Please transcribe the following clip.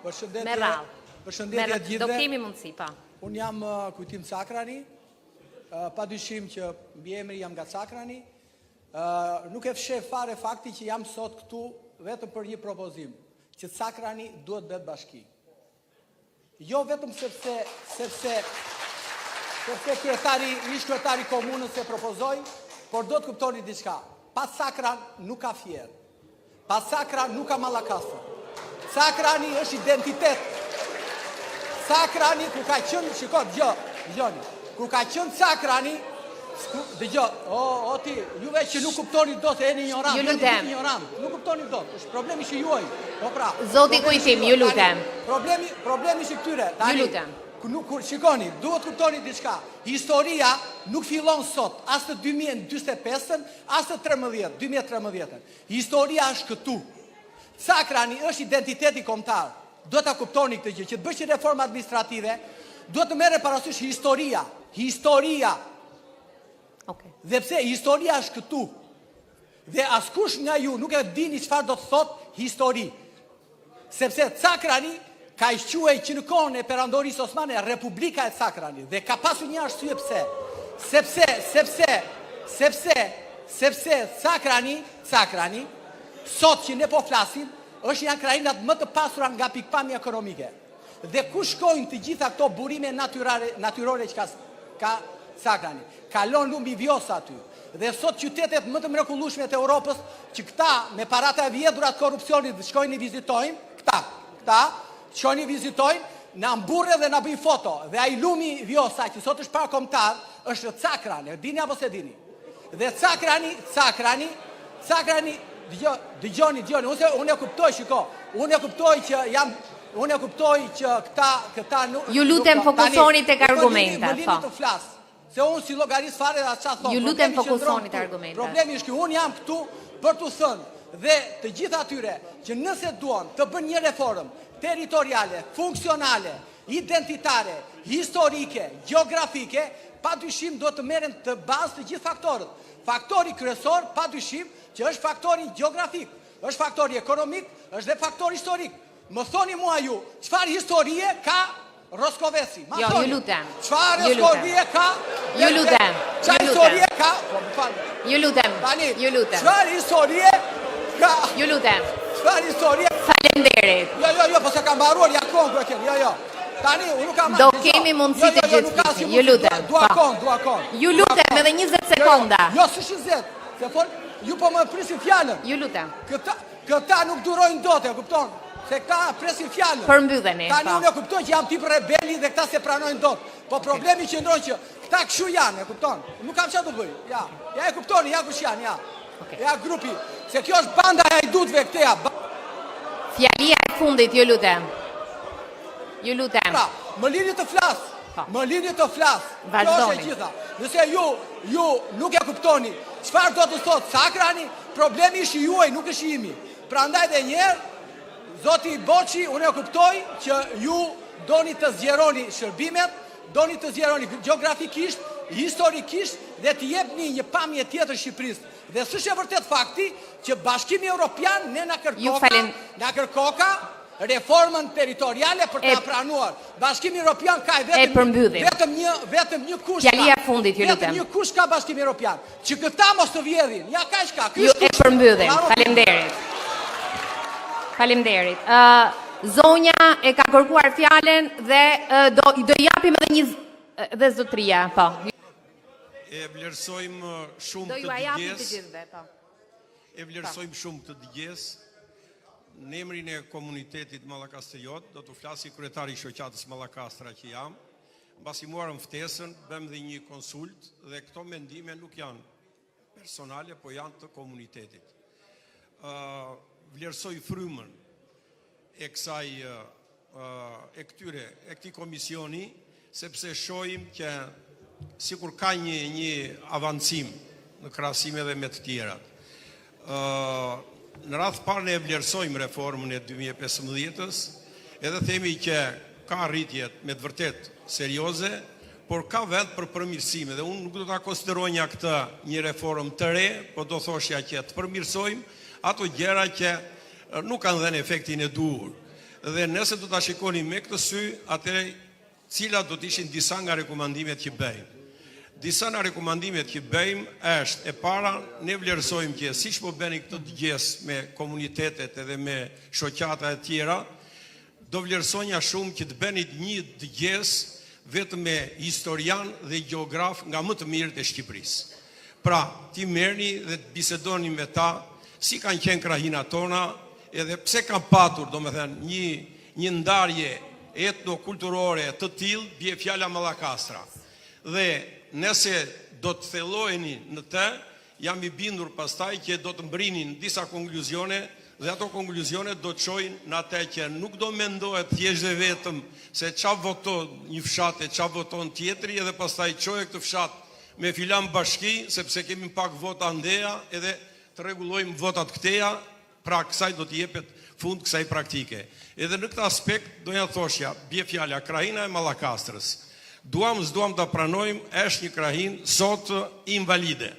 Me radhë. Përshëndetje gjithëve. Do kemi mundësi, pa. Unë jam Kujtim Cakrani, pa dyshim që mbi emri jam nga Cakrani. Nuk e fsheh fare fakti që jam sot këtu vetëm për një propozim, që Cakrani duhet bët bashki. Jo vetëm sepse ish kryetari komunës e propozoi, por do të kuptoni diçka. Pa Cakran nuk ka Fier. Pa Cakran nuk ka Mallakastër. Cakrani është identitet. Cakrani ku ka qenë, shiko, dëgjoni. Ku ka qenë Cakrani, dëgjoj, ti, juve që nuk kuptoni dot e jeni ignorant. Nuk kuptoni dot. Është problemi që juaj. Po pra. Zoti Kujtim, ju lutem. Problemi që këtyre. Ju lutem. Shikoni, duhet kuptoni diçka. Historia nuk fillon sot, as të 2045-ën, as të 2013-ën. Historia është këtu. Cakrani është identiteti kombëtar. Duhet ta kuptoni këtë gjë, që të bësh një reformë administrative, duhet të merret parasysh historia. Okay. Dhe pse historia është këtu. Dhe askush nga ju nuk e dini çfarë do të thotë histori. Sepse Cakrani ka quajtur që në kohën e perandorisë osmane Republika e Cakrani dhe ka pasur një arsye pse. Sepse Cakrani sot që ne po flasim është janë krajinat më të pasura nga pikpamja ekonomike. Dhe ku shkojnë të gjitha këto burime natyrore që ka Cakrani? Kalon lumbi Vjosa aty. Dhe sot qytetet më të mrekullueshme të Europës që këta me paratë e vjedhura të korrupsionit shkojnë i vizitojnë, këta shkojnë i vizitojnë, na mburre dhe na bëjnë foto. Dhe ai lumi Vjosa që sot është parakombëtar është Cakrani, dini apo se dini? Dhe Cakrani, dëgjoni, unë e kuptoj, shiko, unë e kuptoj që këta nuk... Ju lutem fokusoni tek argumentat, Më lini të flas, se unë si llogaris fare dhe atë thonë. Ju lutem fokusoni tek argumentat. Problemi është që unë jam këtu për t'u thënë dhe të gjithë atyre që nëse duan të bëjnë një reformë territoriale, funksionale, identitare, historike, gjeografike, padyshim do të merren të bazë të gjithë faktorët. Faktori kryesor, padyshim, që është faktori gjeografik, është faktori ekonomik, është dhe faktori historik. Më thoni mua ju, çfarë historie ka Roskoveci? Jo, ju lutem. Çfarë historie ka? Ju lutem. Çfarë historie ka? Ju lutem. Çfarë historie ka? Ju lutem. Çfarë historie? Faleminderit. Jo, po se ka mbaruar jakon ku e keni. Jo. Tani unë kam. Do kemi mundësi të gjithë. Ju lutem. Dua kon. Ju lutem edhe 20 sekonda. Jo, s'është 20. Se fol, ju po më presin fjalën. Ju lutem. Këta nuk durojnë dot, e kupton? Se këta presin fjalën. Përmbylleni. Tani unë e kuptoj që jam tip rebeli dhe këta se pranojnë dot. Po problemi që ndron që këta kshu janë, e kupton? Nuk kam çfarë të bëj. Ja e kuptoni, ja kush janë, ja. Ja grupi, se kjo është banda e hajdutëve këteja. Fjalia e fundit, ju lutem. Ju lutem. Pra, më lini të flas. Vazhdoni. Kjo është e gjitha. Nëse ju nuk e kuptoni çfarë do të thotë Cakrani, problemi është juaj, nuk është imi. Prandaj edhe një herë, zoti Boçi, unë e kuptoj që ju doni të zgjeroni shërbimet, doni të zgjeroni gjeografikisht, historikisht dhe të jepni një pamje tjetër Shqipërisë. Dhe s'është e vërtet fakti që Bashkimi Evropian ne na kërkoka reformën territoriale për ta pranuar. Bashkimi Evropian ka vetëm një kush. Fjalia fundit, ju lutem. Vetëm një kush ka Bashkimi Evropian, që këta mos të vjedhin. Ja kaq ka. Ju e përmbydhem. Faleminderit. Zonja e ka kërkuar fjalën dhe do japim edhe një dhe zotria, po. E vlerësojmë shumë Do të ju a japim të dëgjes. gjithëve, po. E vlerësojmë shumë të dëgjes. Në emrin e komunitetit Mallakastër, do të flasi kryetari i shoqatës Mallakastra që jam. Mbasi morëm ftesën, bëm dhe një konsult dhe këto mendime nuk janë personale, po janë të komunitetit. Vlerësoj frymën e këtij komisioni, sepse shohim që sikur ka një avancim në krahasim edhe me të tjerat. Në radhë parë ne vlerësojmë reformën e 2015-ës, edhe themi që ka rritjet me të vërtet serioze, por ka vend për përmirësime dhe unë nuk do ta konsideronja këtë një reformë të re, po do thoshja që të përmirësojmë ato gjëra që nuk kanë dhënë efektin e duhur. Dhe nëse do ta shikoni me këtë sy, atëherë cilat do të ishin disa nga rekomandimet që bëjmë. Disa nga rekomandimet që bëjmë është, e para, ne vlerësojmë që siç po bëni këtë dëgjes me komunitetet edhe me shoqata e tjera, do vlerësonja shumë që të bëni një dëgjes vetëm me historian dhe gjeograf nga më të mirët e Shqipërisë. Pra, ti merrni dhe të bisedoni me ta, si kanë qenë krahinat tona, edhe pse kanë patur, domethënë, një ndarje etno-kulturore të tillë, bie fjala Mallakastra. Dhe nëse do të thelloheni në të, jam i bindur pastaj që do të mbrinin disa konkluzione dhe ato konkluzione do të çojnë në atë që nuk do mendohet thjesht dhe vetëm se çfarë voton një fshat e çfarë voton tjetri edhe pastaj çoje këtë fshat me filan bashki sepse kemi pak vota ndeja edhe të rregullojmë votat këteja, pra kësaj do të jepet fund kësaj praktike. Edhe në këtë aspekt do ja thoshja, bie fjala krahina e Mallakastrës. Duam s'duam ta pranojmë, është një krahinë sot invalide.